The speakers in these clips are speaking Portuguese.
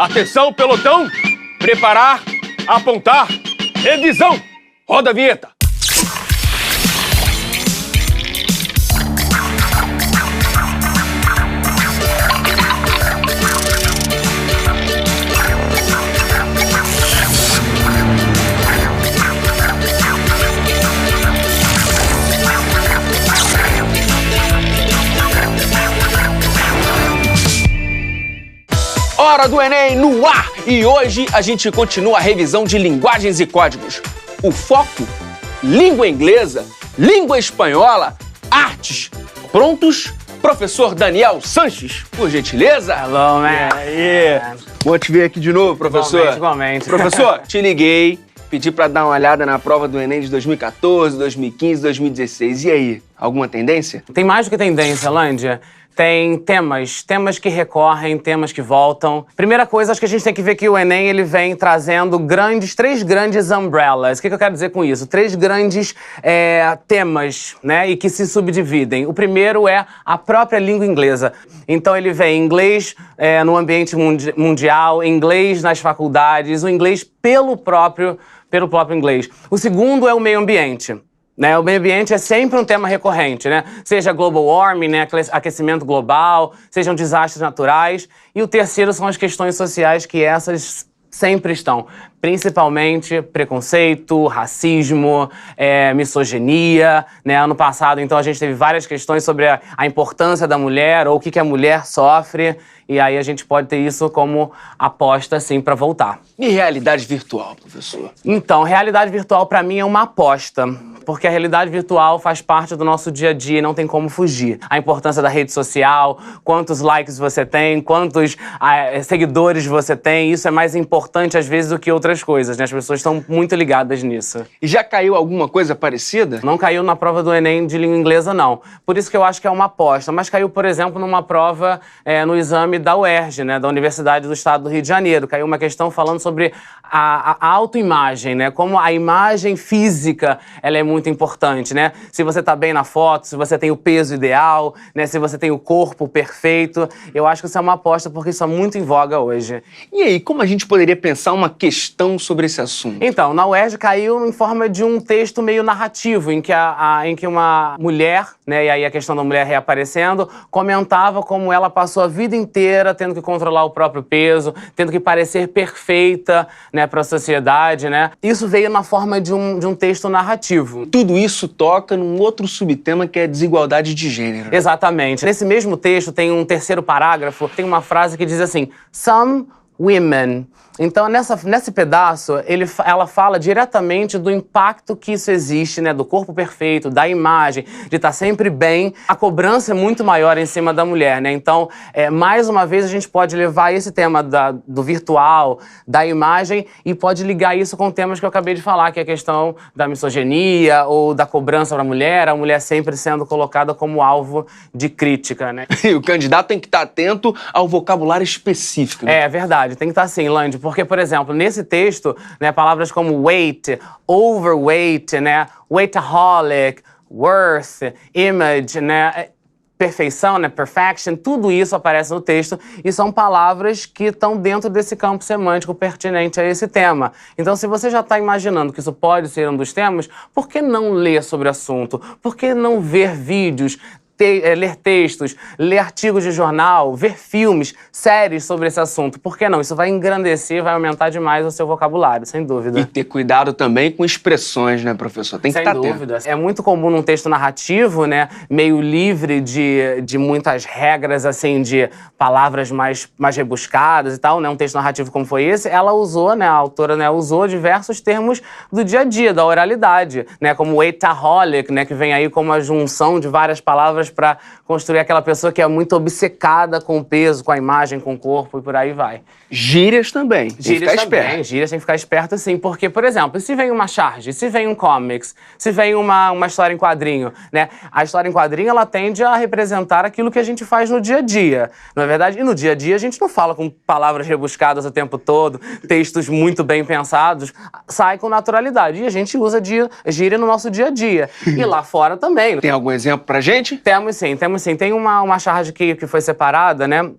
Atenção, pelotão! Preparar, apontar, revisão! Roda a vinheta! Hora do Enem no ar! E hoje a gente continua a revisão de linguagens e códigos. O foco? Língua inglesa, língua espanhola, artes. Prontos? Professor Daniel Sanches, por gentileza? Hello, man. E aí? Bom te ver aqui de novo, professor. Igualmente. Professor, te liguei, pedi pra dar uma olhada na prova do Enem de 2014, 2015, 2016. E aí, alguma tendência? Tem mais do que tendência, Lândia. Tem temas que recorrem, temas que voltam. Primeira coisa, acho que a gente tem que ver que o Enem ele vem trazendo três grandes umbrellas. O que eu quero dizer com isso? Três grandes temas, né, e que se subdividem. O primeiro é a própria língua inglesa. Então ele vem inglês no ambiente mundial, inglês nas faculdades, o inglês pelo próprio inglês. O segundo é o meio ambiente. Né, o meio ambiente é sempre um tema recorrente, né? Seja global warming, né, aquecimento global, sejam desastres naturais. E o terceiro são as questões sociais, que essas sempre estão. Principalmente preconceito, racismo, misoginia, né? Ano passado, então, a gente teve várias questões sobre a importância da mulher ou o que a mulher sofre. E aí a gente pode ter isso como aposta, assim, para voltar. E realidade virtual, professor? Então, realidade virtual, para mim, é uma aposta. Porque a realidade virtual faz parte do nosso dia a dia e não tem como fugir. A importância da rede social, quantos likes você tem, quantos seguidores você tem, isso é mais importante, às vezes, do que outras coisas, né? As pessoas estão muito ligadas nisso. E já caiu alguma coisa parecida? Não caiu na prova do Enem de língua inglesa, não. Por isso que eu acho que é uma aposta. Mas caiu, por exemplo, numa prova no exame da UERJ, né? Da Universidade do Estado do Rio de Janeiro. Caiu uma questão falando sobre a autoimagem, né? Como a imagem física, ela é muito importante, né? Se você tá bem na foto, se você tem o peso ideal, né? Se você tem o corpo perfeito. Eu acho que isso é uma aposta porque isso é muito em voga hoje. E aí, como a gente poderia pensar uma questão sobre esse assunto? Então, na UERJ caiu em forma de um texto meio narrativo, em que uma mulher, né? E aí a questão da mulher reaparecendo, comentava como ela passou a vida inteira tendo que controlar o próprio peso, tendo que parecer perfeita, né? Para a sociedade, né? Isso veio na forma de um texto narrativo. Tudo isso toca num outro subtema que é a desigualdade de gênero. Exatamente. Nesse mesmo texto tem um terceiro parágrafo, tem uma frase que diz assim: Some women. Então, nesse pedaço, ela fala diretamente do impacto que isso existe, né? Do corpo perfeito, da imagem, de estar sempre bem. A cobrança é muito maior em cima da mulher, né? Então, mais uma vez, a gente pode levar esse tema do virtual, da imagem, e pode ligar isso com temas que eu acabei de falar, que é a questão da misoginia ou da cobrança para a mulher sempre sendo colocada como alvo de crítica, né? E o candidato tem que estar atento ao vocabulário específico. Né? É verdade, tem que estar assim, Lândia. Porque, por exemplo, nesse texto, né, palavras como weight, overweight, né, weightaholic, worth, image, né, perfeição, né, perfection, tudo isso aparece no texto e são palavras que estão dentro desse campo semântico pertinente a esse tema. Então, se você já está imaginando que isso pode ser um dos temas, por que não ler sobre o assunto? Por que não ver vídeos? Ler textos, ler artigos de jornal, ver filmes, séries sobre esse assunto. Por que não? Isso vai engrandecer, vai aumentar demais o seu vocabulário, sem dúvida. E ter cuidado também com expressões, né, professor? Tem que estar atento. Sem dúvida. É muito comum num texto narrativo, né, meio livre de muitas regras, assim, de palavras mais rebuscadas e tal, né, um texto narrativo como foi esse, ela usou, né, a autora, né, usou diversos termos do dia a dia, da oralidade, né, como weightaholic, né, que vem aí como a junção de várias palavras para construir aquela pessoa que é muito obcecada com o peso, com a imagem, com o corpo e por aí vai. Gírias também. Gírias também. Gírias tem que ficar esperto, sim. Porque, por exemplo, se vem uma charge, se vem um comics, se vem uma história em quadrinho, né? A história em quadrinho, ela tende a representar aquilo que a gente faz no dia a dia. Não é verdade? E no dia a dia a gente não fala com palavras rebuscadas o tempo todo, textos muito bem pensados, sai com naturalidade. E a gente usa gíria no nosso dia a dia. E lá fora também. Tem algum exemplo pra gente? Temos sim. Tem uma charge que foi separada, né?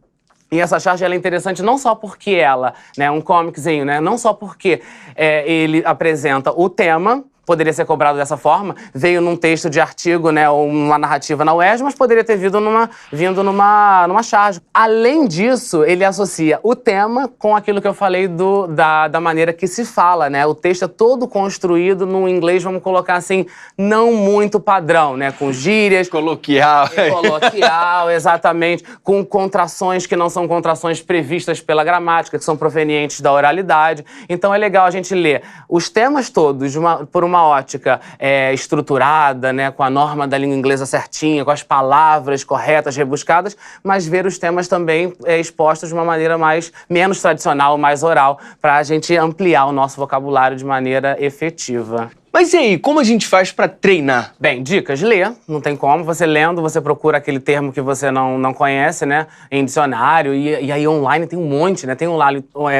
E essa charge ela é interessante não só porque ela, né, um comiczinho, né, não só porque ele apresenta o tema, poderia ser cobrado dessa forma, veio num texto de artigo, né, ou uma narrativa na UERJ, mas poderia ter vindo numa charge. Além disso, ele associa o tema com aquilo que eu falei da maneira que se fala, né? O texto é todo construído num inglês, vamos colocar assim, não muito padrão, né? Com gírias. Coloquial. Coloquial, exatamente. Com contrações que não são contrações previstas pela gramática, que são provenientes da oralidade. Então é legal a gente ler os temas todos por uma ótica estruturada, né, com a norma da língua inglesa certinha, com as palavras corretas, rebuscadas, mas ver os temas também expostos de uma maneira menos tradicional, mais oral, para a gente ampliar o nosso vocabulário de maneira efetiva. Mas e aí, como a gente faz pra treinar? Bem, dicas, lê, não tem como. Você lendo, você procura aquele termo que você não conhece, né, em dicionário, e aí online tem um monte, né,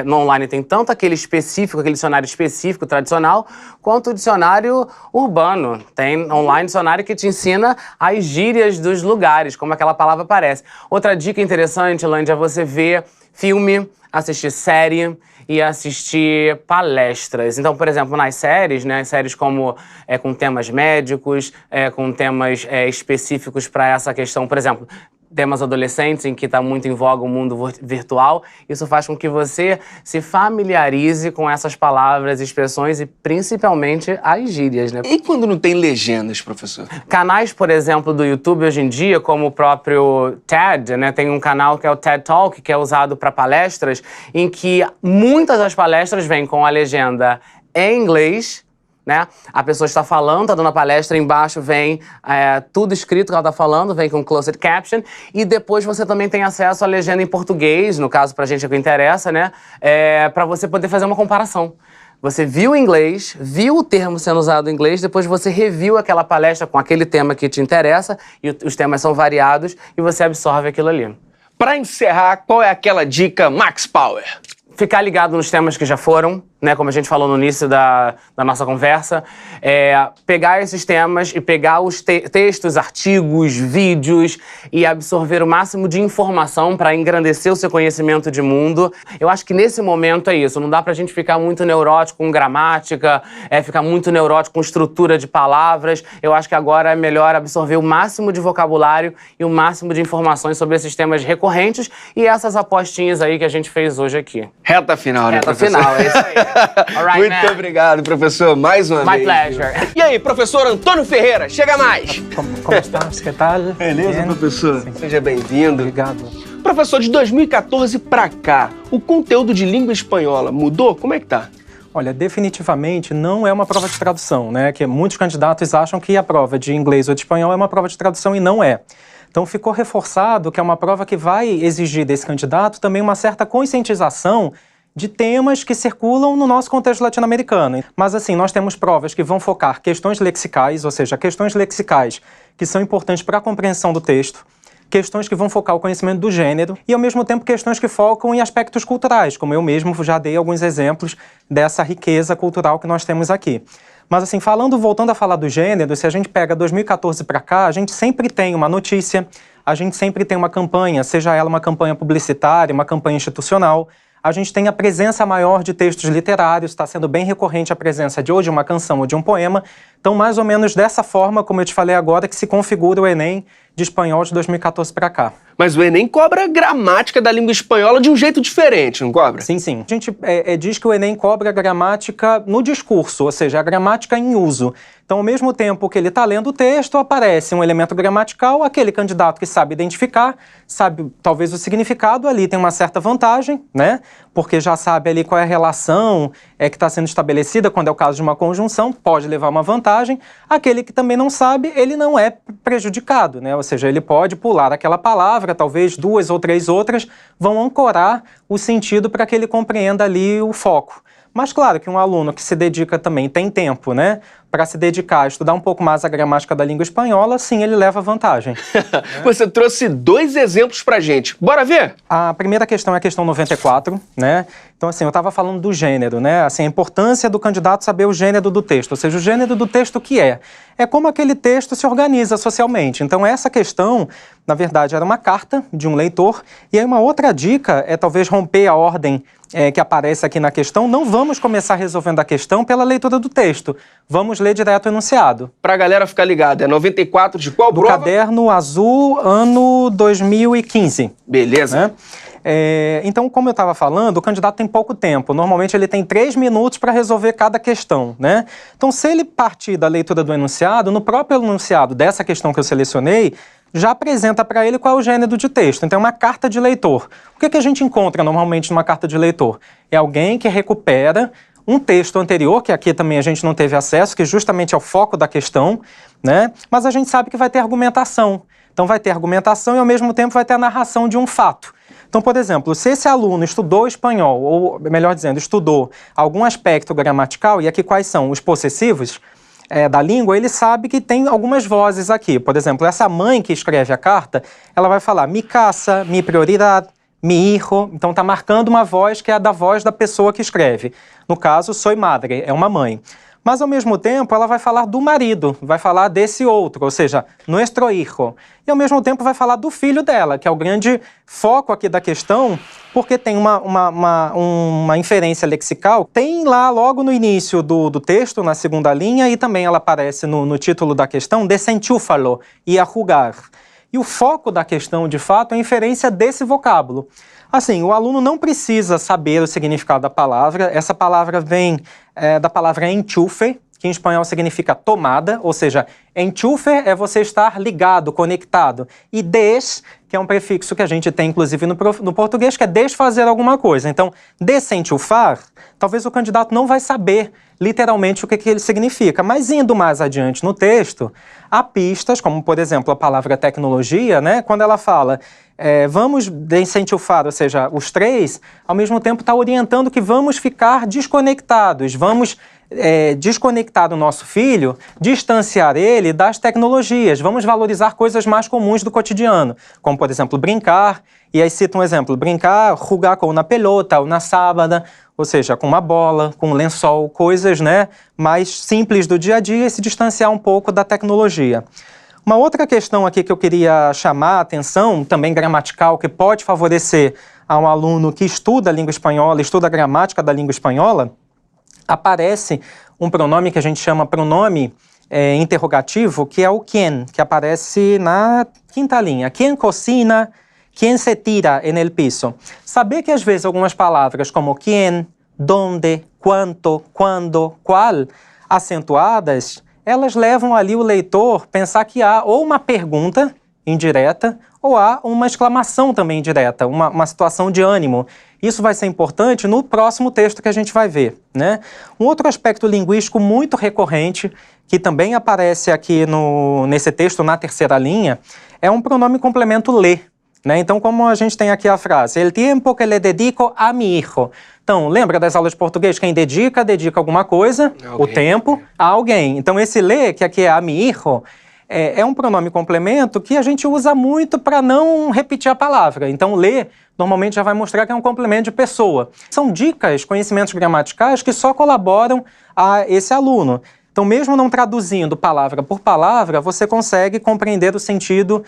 no online tem tanto aquele específico, aquele dicionário específico, tradicional, quanto o dicionário urbano. Tem online dicionário que te ensina as gírias dos lugares, como aquela palavra aparece. Outra dica interessante, Lândia, é você ver filme, assistir série e assistir palestras. Então, por exemplo, nas séries, né, séries como com temas médicos, com temas específicos para essa questão, por exemplo, temas adolescentes, em que está muito em voga o mundo virtual, isso faz com que você se familiarize com essas palavras, expressões e principalmente as gírias, né? E quando não tem legendas, professor? Canais, por exemplo, do YouTube hoje em dia, como o próprio TED, né? Tem um canal que é o TED Talk, que é usado para palestras, em que muitas das palestras vêm com a legenda em inglês, né? A pessoa está falando, está dando a palestra, embaixo vem tudo escrito que ela está falando, vem com closed caption, e depois você também tem acesso à legenda em português, no caso pra gente é o que interessa, né? Para você poder fazer uma comparação. Você viu em inglês, viu o termo sendo usado em inglês, depois você reviu aquela palestra com aquele tema que te interessa, e os temas são variados, e você absorve aquilo ali. Para encerrar, qual é aquela dica Max Power? Ficar ligado nos temas que já foram, né, como a gente falou no início da nossa conversa, pegar esses temas e pegar os textos, artigos, vídeos e absorver o máximo de informação para engrandecer o seu conhecimento de mundo. Eu acho que nesse momento é isso, não dá pra gente ficar muito neurótico com gramática, ficar muito neurótico com estrutura de palavras. Eu acho que agora é melhor absorver o máximo de vocabulário e o máximo de informações sobre esses temas recorrentes e essas apostinhas aí que a gente fez hoje aqui. Reta final, né, professor? Reta final, é isso aí. Right, Muito obrigado, professor, mais uma vez. My pleasure. E aí, professor Antônio Ferreira, chega mais! Como estás? Que tal? Beleza, Bien? professor? Sim. Seja bem-vindo. Obrigado. Professor, de 2014 pra cá, o conteúdo de língua espanhola mudou? Como é que tá? Olha, definitivamente não é uma prova de tradução, né? Que muitos candidatos acham que a prova de inglês ou de espanhol é uma prova de tradução e não é. Então ficou reforçado que é uma prova que vai exigir desse candidato também uma certa conscientização de temas que circulam no nosso contexto latino-americano. Mas assim, nós temos provas que vão focar questões lexicais, ou seja, questões lexicais que são importantes para a compreensão do texto, questões que vão focar o conhecimento do gênero e, ao mesmo tempo, questões que focam em aspectos culturais, como eu mesmo já dei alguns exemplos dessa riqueza cultural que nós temos aqui. Mas assim, voltando a falar do gênero, se a gente pega 2014 para cá, a gente sempre tem uma notícia, a gente sempre tem uma campanha, seja ela uma campanha publicitária, uma campanha institucional. A gente tem a presença maior de textos literários, está sendo bem recorrente a presença de ou de uma canção ou de um poema. Então, mais ou menos dessa forma, como eu te falei agora, que se configura o Enem de espanhol de 2014 para cá. Mas o Enem cobra gramática da língua espanhola de um jeito diferente, não cobra? Sim, sim. A gente diz que o Enem cobra a gramática no discurso, ou seja, a gramática em uso. Então, ao mesmo tempo que ele está lendo o texto, aparece um elemento gramatical, aquele candidato que sabe identificar, sabe talvez o significado, ali tem uma certa vantagem, né? Porque já sabe ali qual é a relação que está sendo estabelecida, quando é o caso de uma conjunção, pode levar uma vantagem. Aquele que também não sabe, ele não é prejudicado, né? Ou seja, ele pode pular aquela palavra, talvez 2 ou 3 outras vão ancorar o sentido para que ele compreenda ali o foco. Mas claro que um aluno que se dedica também, tem tempo, né, para se dedicar a estudar um pouco mais a gramática da língua espanhola, sim, ele leva vantagem. Você trouxe 2 exemplos pra gente. Bora ver? A primeira questão é a questão 94, né? Então, assim, eu estava falando do gênero, né? Assim, a importância do candidato saber o gênero do texto, ou seja, o gênero do texto que é. é como aquele texto se organiza socialmente. Então essa questão, na verdade, era uma carta de um leitor. E aí uma outra dica é talvez romper a ordem que aparece aqui na questão. Não vamos começar resolvendo a questão pela leitura do texto. Vamos ler direto o enunciado. Pra galera ficar ligada, é 94 de qual prova? Do Caderno Azul, ano 2015. Beleza. Né? Então, como eu estava falando, o candidato tem pouco tempo. Normalmente ele tem 3 minutos para resolver cada questão, né? Então, se ele partir da leitura do enunciado, no próprio enunciado dessa questão que eu selecionei, já apresenta para ele qual é o gênero de texto. Então, é uma carta de leitor. O que a gente encontra normalmente numa carta de leitor? É alguém que recupera um texto anterior, que aqui também a gente não teve acesso, que justamente é o foco da questão, né? Mas a gente sabe que vai ter argumentação. Então, vai ter argumentação e, ao mesmo tempo, vai ter a narração de um fato. Então, por exemplo, se esse aluno estudou espanhol, ou melhor dizendo, estudou algum aspecto gramatical, e aqui quais são os possessivos da língua, ele sabe que tem algumas vozes aqui. Por exemplo, essa mãe que escreve a carta, ela vai falar mi casa, mi prioridade, mi hijo. Então, está marcando uma voz que é a da voz da pessoa que escreve. No caso, soy madre, é uma mãe. Mas, ao mesmo tempo, ela vai falar do marido, vai falar desse outro, ou seja, nuestro hijo. E, ao mesmo tempo, vai falar do filho dela, que é o grande foco aqui da questão, porque tem uma inferência lexical. Tem lá, logo no início do texto, na segunda linha, e também ela aparece no título da questão, desenchúfalo e a jugar. E o foco da questão, de fato, é a inferência desse vocábulo. Assim, o aluno não precisa saber o significado da palavra. Essa palavra vem da palavra enchufe, que em espanhol significa tomada, ou seja, enchufe é você estar ligado, conectado. E des, que é um prefixo que a gente tem, inclusive, no português, que é desfazer alguma coisa. Então, desenchufar, talvez o candidato não vai saber literalmente o que ele significa. Mas indo mais adiante no texto, há pistas, como, por exemplo, a palavra tecnologia, né? Quando ela fala vamos desenchufar, ou seja, os três, ao mesmo tempo está orientando que vamos ficar desconectados, vamos desconectar o nosso filho, distanciar ele das tecnologias, vamos valorizar coisas mais comuns do cotidiano, como, por exemplo, brincar, e aí cita um exemplo, brincar, jugar com una pelota ou na sábana, ou seja, com uma bola, com um lençol, coisas, né, mais simples do dia a dia e se distanciar um pouco da tecnologia. Uma outra questão aqui que eu queria chamar a atenção, também gramatical, que pode favorecer a um aluno que estuda a língua espanhola, estuda a gramática da língua espanhola, aparece um pronome que a gente chama pronome interrogativo, que é o quien, que aparece na quinta linha. Quien cocina, quien se tira en el piso. Saber que às vezes algumas palavras como quien, donde, quanto, quando, qual, acentuadas, elas levam ali o leitor a pensar que há ou uma pergunta indireta ou há uma exclamação também indireta, uma situação de ânimo. Isso vai ser importante no próximo texto que a gente vai ver, né? Um outro aspecto linguístico muito recorrente, que também aparece aqui nesse texto, na terceira linha, é um pronome complemento le. Né? Então, como a gente tem aqui a frase, el tiempo que le dedico a mi hijo. Então, lembra das aulas de português? Quem dedica alguma coisa, o tempo, a alguém. Então, esse le, que aqui é a mi hijo, é um pronome complemento que a gente usa muito para não repetir a palavra. Então, le, normalmente já vai mostrar que é um complemento de pessoa. São dicas, conhecimentos gramaticais que só colaboram a esse aluno. Então, mesmo não traduzindo palavra por palavra, você consegue compreender o sentido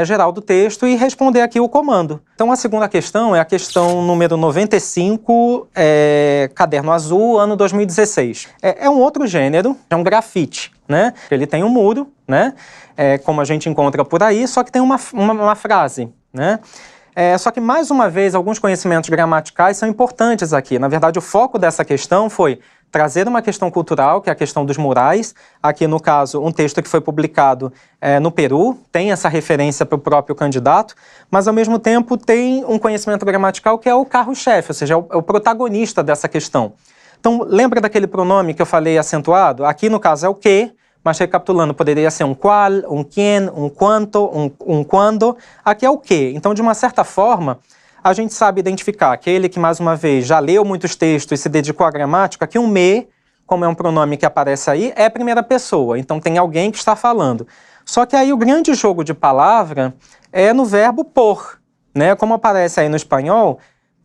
geral do texto e responder aqui o comando. Então, a segunda questão é a questão número 95, Caderno Azul, ano 2016. É um outro gênero, é um grafite, né? Ele tem um muro, né? Como a gente encontra por aí, só que tem uma frase, né? Só que, mais uma vez, alguns conhecimentos gramaticais são importantes aqui. Na verdade, o foco dessa questão foi trazer uma questão cultural, que é a questão dos murais. Aqui, no caso, um texto que foi publicado no Peru, tem essa referência para o próprio candidato, mas, ao mesmo tempo, tem um conhecimento gramatical que é o carro-chefe, ou seja, é o protagonista dessa questão. Então, lembra daquele pronome que eu falei acentuado? Aqui, no caso, é o que, mas recapitulando, poderia ser um qual, um quien, um quanto, um quando. Aqui é o que. Então, de uma certa forma, a gente sabe identificar aquele que, mais uma vez, já leu muitos textos e se dedicou à gramática, que um me, como é um pronome que aparece aí, é a primeira pessoa. Então, tem alguém que está falando. Só que aí o grande jogo de palavra é no verbo por, né? Como aparece aí no espanhol,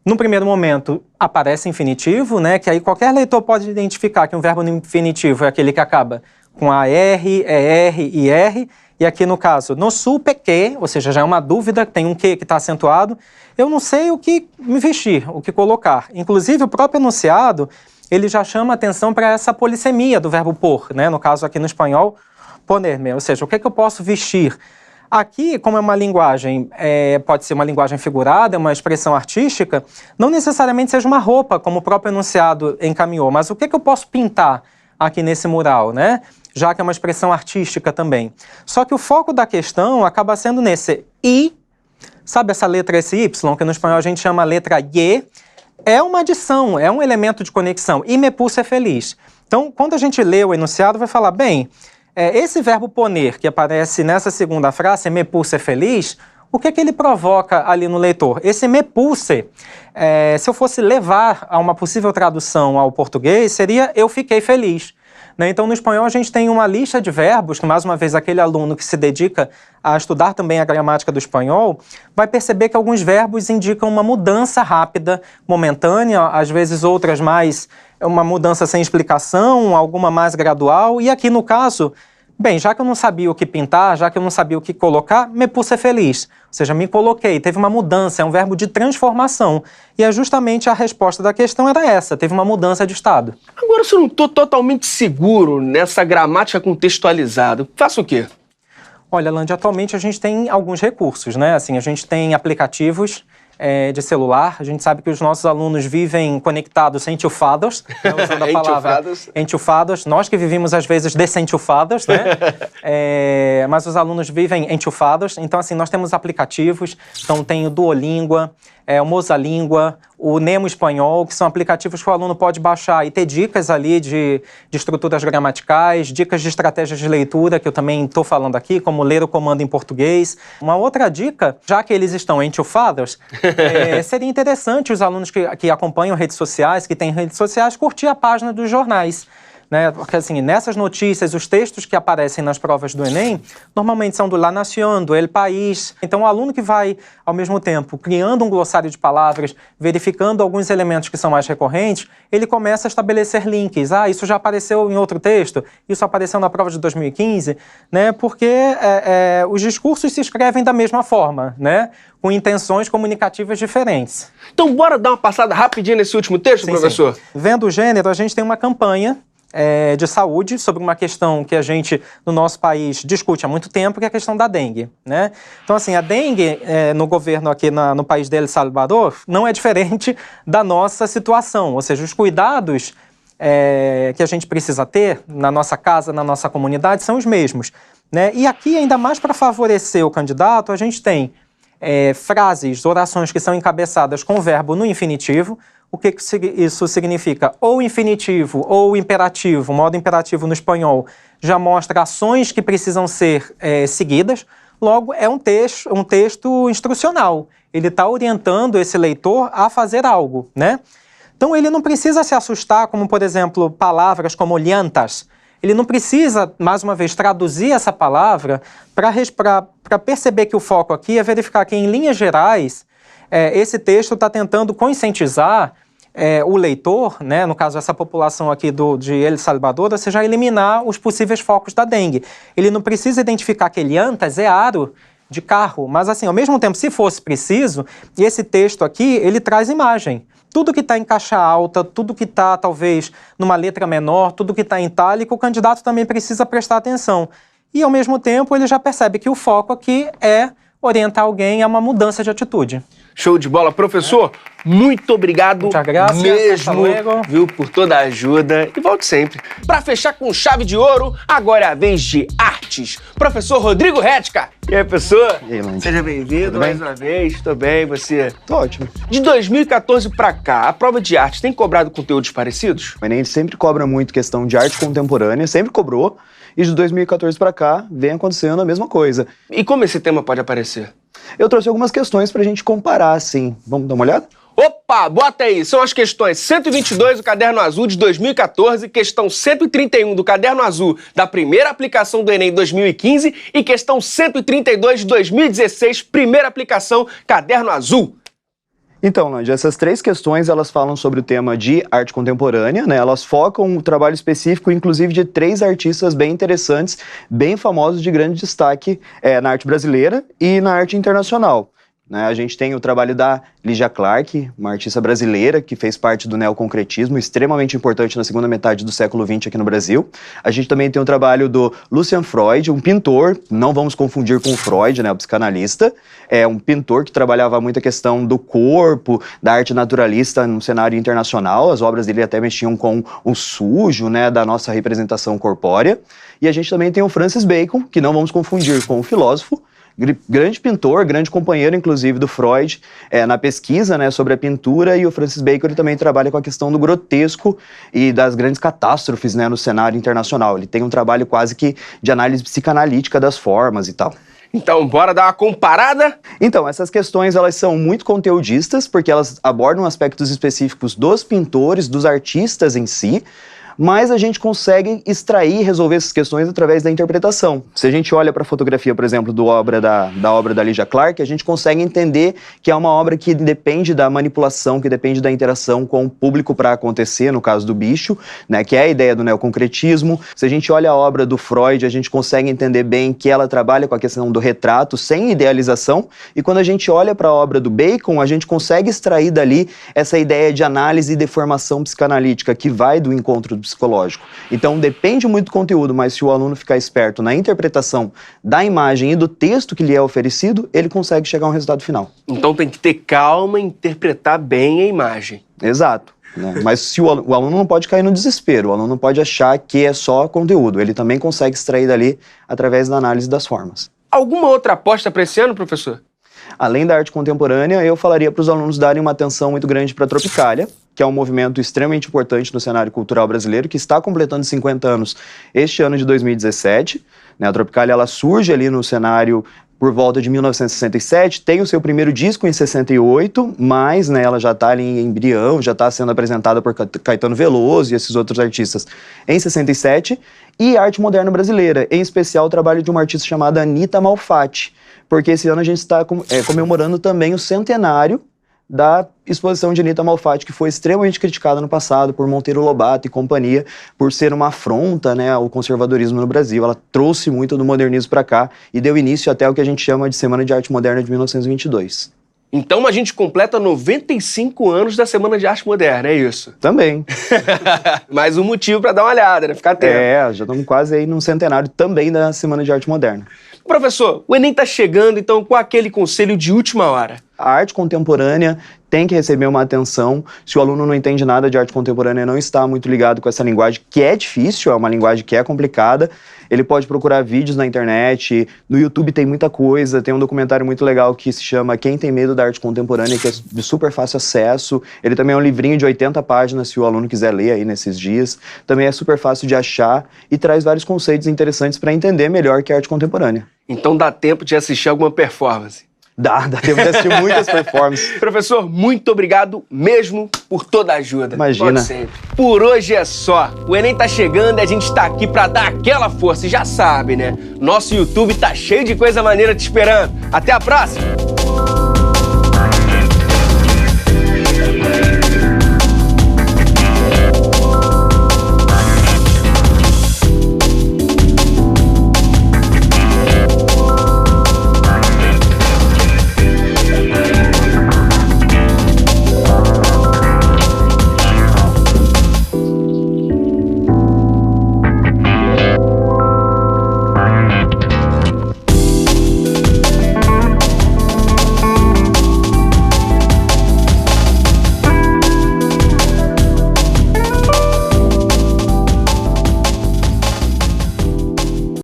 no primeiro momento aparece infinitivo, né? Que aí qualquer leitor pode identificar que um verbo no infinitivo é aquele que acaba com AR, ER e R. E aqui no caso, no sul, PQ, ou seja, já é uma dúvida, tem um Q que está acentuado. Eu não sei o que me vestir, o que colocar. Inclusive, o próprio enunciado, ele já chama atenção para essa polissemia do verbo pôr, né? No caso aqui no espanhol, ponerme, ou seja, o que eu posso vestir? Aqui, como é uma linguagem, pode ser uma linguagem figurada, uma expressão artística, não necessariamente seja uma roupa, como o próprio enunciado encaminhou, mas o que eu posso pintar aqui nesse mural, né? Já que é uma expressão artística também. Só que o foco da questão acaba sendo nesse I, sabe essa letra, esse Y, que no espanhol a gente chama a letra Y, é uma adição, é um elemento de conexão, e me pus ser feliz. Então, quando a gente lê o enunciado, vai falar, bem, esse verbo poner, que aparece nessa segunda frase, me pus ser feliz, o que ele provoca ali no leitor? Esse me puse, se eu fosse levar a uma possível tradução ao português, seria eu fiquei feliz. Né? Então, no espanhol, a gente tem uma lista de verbos, que mais uma vez aquele aluno que se dedica a estudar também a gramática do espanhol, vai perceber que alguns verbos indicam uma mudança rápida, momentânea, às vezes outras mais, uma mudança sem explicação, alguma mais gradual, e aqui no caso, bem, já que eu não sabia o que pintar, já que eu não sabia o que colocar, me pus ser feliz. Ou seja, me coloquei, teve uma mudança, é um verbo de transformação. E é justamente a resposta da questão era essa, teve uma mudança de estado. Agora, se eu não estou totalmente seguro nessa gramática contextualizada, faço o quê? Olha, Landi, atualmente a gente tem alguns recursos, né? Assim, a gente tem aplicativos de celular. A gente sabe que os nossos alunos vivem conectados, enchufados, né, usando a palavra enchufados. Nós que vivimos, às vezes, desenchufados, né? Mas os alunos vivem enchufados. Então, assim, nós temos aplicativos. Então, tem o Duolíngua, o Mozalíngua, o Nemo Espanhol, que são aplicativos que o aluno pode baixar e ter dicas ali de estruturas gramaticais, dicas de estratégias de leitura, que eu também estou falando aqui, como ler o comando em português. Uma outra dica, já que eles estão enchufados, seria interessante os alunos que acompanham redes sociais, que têm redes sociais, curtir a página dos jornais. Né? Porque, assim, nessas notícias, os textos que aparecem nas provas do Enem, normalmente são do La Nación, do El País. Então, o aluno que vai, ao mesmo tempo, criando um glossário de palavras, verificando alguns elementos que são mais recorrentes, ele começa a estabelecer links. Ah, isso já apareceu em outro texto, isso apareceu na prova de 2015, né? Porque os discursos se escrevem da mesma forma, né? Com intenções comunicativas diferentes. Então, bora dar uma passada rapidinho nesse último texto, professor? Sim. Vendo o gênero, a gente tem uma campanha de saúde, sobre uma questão que a gente, no nosso país, discute há muito tempo, que é a questão da dengue, né? Então, assim, a dengue no governo aqui no país de El Salvador não é diferente da nossa situação, ou seja, os cuidados que a gente precisa ter na nossa casa, na nossa comunidade, são os mesmos, né? E aqui, ainda mais para favorecer o candidato, a gente tem frases, orações que são encabeçadas com o verbo no infinitivo. O que isso significa? Ou infinitivo ou imperativo, o modo imperativo no espanhol, já mostra ações que precisam ser seguidas. Logo, é um texto instrucional. Ele está orientando esse leitor a fazer algo, né? Então, ele não precisa se assustar, como, por exemplo, palavras como llantas. Ele não precisa, mais uma vez, traduzir essa palavra para perceber que o foco aqui é verificar que, em linhas gerais, esse texto está tentando conscientizar o leitor, né, no caso essa população aqui de El Salvador, ou seja, eliminar os possíveis focos da dengue. Ele não precisa identificar que llantas é aro de carro, mas assim, ao mesmo tempo, se fosse preciso, e esse texto aqui, ele traz imagem. Tudo que está em caixa alta, tudo que está, talvez, numa letra menor, tudo que está em itálico, o candidato também precisa prestar atenção. E, ao mesmo tempo, ele já percebe que o foco aqui é orientar alguém a uma mudança de atitude. Show de bola. Professor, muito obrigado mesmo, viu, por toda a ajuda. E volte sempre. Para fechar com chave de ouro, agora é a vez de artes. Professor Rodrigo Retka. E aí, professor? E aí, Landi? Seja bem-vindo mais uma vez. Tô bem, você? Tô ótimo. De 2014 pra cá, a prova de arte tem cobrado conteúdos parecidos? O Enem sempre cobra muito questão de arte contemporânea, sempre cobrou. E de 2014 pra cá, vem acontecendo a mesma coisa. E como esse tema pode aparecer? Eu trouxe algumas questões pra gente comparar, assim. Vamos dar uma olhada? Opa, bota aí. São as questões 122 do Caderno Azul de 2014, questão 131 do Caderno Azul da primeira aplicação do Enem 2015 e questão 132 de 2016, primeira aplicação Caderno Azul. Então, Lange, essas 3 questões, elas falam sobre o tema de arte contemporânea, né? Elas focam um trabalho específico, inclusive, de 3 artistas bem interessantes, bem famosos, de grande destaque na arte brasileira e na arte internacional. A gente tem o trabalho da Lygia Clark, uma artista brasileira que fez parte do neoconcretismo, extremamente importante na segunda metade do século XX aqui no Brasil. A gente também tem o trabalho do Lucian Freud, um pintor, não vamos confundir com o Freud, né, o psicanalista. É um pintor que trabalhava muito a questão do corpo, da arte naturalista no cenário internacional. As obras dele até mexiam com o sujo, né, da nossa representação corpórea. E a gente também tem o Francis Bacon, que não vamos confundir com o filósofo, grande pintor, grande companheiro, inclusive, do Freud na pesquisa, né, sobre a pintura, e o Francis Bacon ele também trabalha com a questão do grotesco e das grandes catástrofes, né, no cenário internacional. Ele tem um trabalho quase que de análise psicanalítica das formas e tal. Então, bora dar uma comparada? Então, essas questões, elas são muito conteudistas, porque elas abordam aspectos específicos dos pintores, dos artistas em si, mas a gente consegue extrair e resolver essas questões através da interpretação. Se a gente olha para a fotografia, por exemplo, da obra da Lygia Clark, a gente consegue entender que é uma obra que depende da manipulação, que depende da interação com o público para acontecer, no caso do bicho, né, que é a ideia do neoconcretismo. Se a gente olha a obra do Freud, a gente consegue entender bem que ela trabalha com a questão do retrato sem idealização, e quando a gente olha para a obra do Bacon, a gente consegue extrair dali essa ideia de análise e deformação psicanalítica que vai do encontro psicológico. Então depende muito do conteúdo, mas se o aluno ficar esperto na interpretação da imagem e do texto que lhe é oferecido, ele consegue chegar a um resultado final. Então tem que ter calma e interpretar bem a imagem. Exato. Né? Mas se o aluno não pode cair no desespero, o aluno não pode achar que é só conteúdo, ele também consegue extrair dali através da análise das formas. Alguma outra aposta para esse ano, professor? Além da arte contemporânea, eu falaria para os alunos darem uma atenção muito grande para a Tropicália, que é um movimento extremamente importante no cenário cultural brasileiro, que está completando 50 anos este ano de 2017. A Tropicália ela surge ali no cenário por volta de 1967, tem o seu primeiro disco em 68, mas né, ela já está ali em embrião, já está sendo apresentada por Caetano Veloso e esses outros artistas em 67, e arte moderna brasileira, em especial o trabalho de uma artista chamada Anita Malfatti, porque esse ano a gente está comemorando também o centenário da exposição de Anita Malfatti, que foi extremamente criticada no passado por Monteiro Lobato e companhia, por ser uma afronta, né, ao conservadorismo no Brasil. Ela trouxe muito do modernismo para cá e deu início até o que a gente chama de Semana de Arte Moderna de 1922. Então a gente completa 95 anos da Semana de Arte Moderna, é isso? Também. Mais um motivo para dar uma olhada, né? Ficar atento. Já estamos quase aí num centenário também da Semana de Arte Moderna. Professor, o Enem está chegando, então com aquele conselho de última hora. A arte contemporânea tem que receber uma atenção. Se o aluno não entende nada de arte contemporânea, não está muito ligado com essa linguagem, que é difícil, é uma linguagem que é complicada, ele pode procurar vídeos na internet, no YouTube tem muita coisa, tem um documentário muito legal que se chama Quem Tem Medo da Arte Contemporânea, que é de super fácil acesso. Ele também é um livrinho de 80 páginas, se o aluno quiser ler aí nesses dias. Também é super fácil de achar e traz vários conceitos interessantes para entender melhor que é arte contemporânea. Então dá tempo de assistir alguma performance. Dá tempo de assistir muitas performances. Professor, muito obrigado mesmo por toda a ajuda. Imagina. Pode sempre. Por hoje é só. O Enem tá chegando e a gente tá aqui pra dar aquela força. E já sabe, né? Nosso YouTube tá cheio de coisa maneira te esperando. Até a próxima!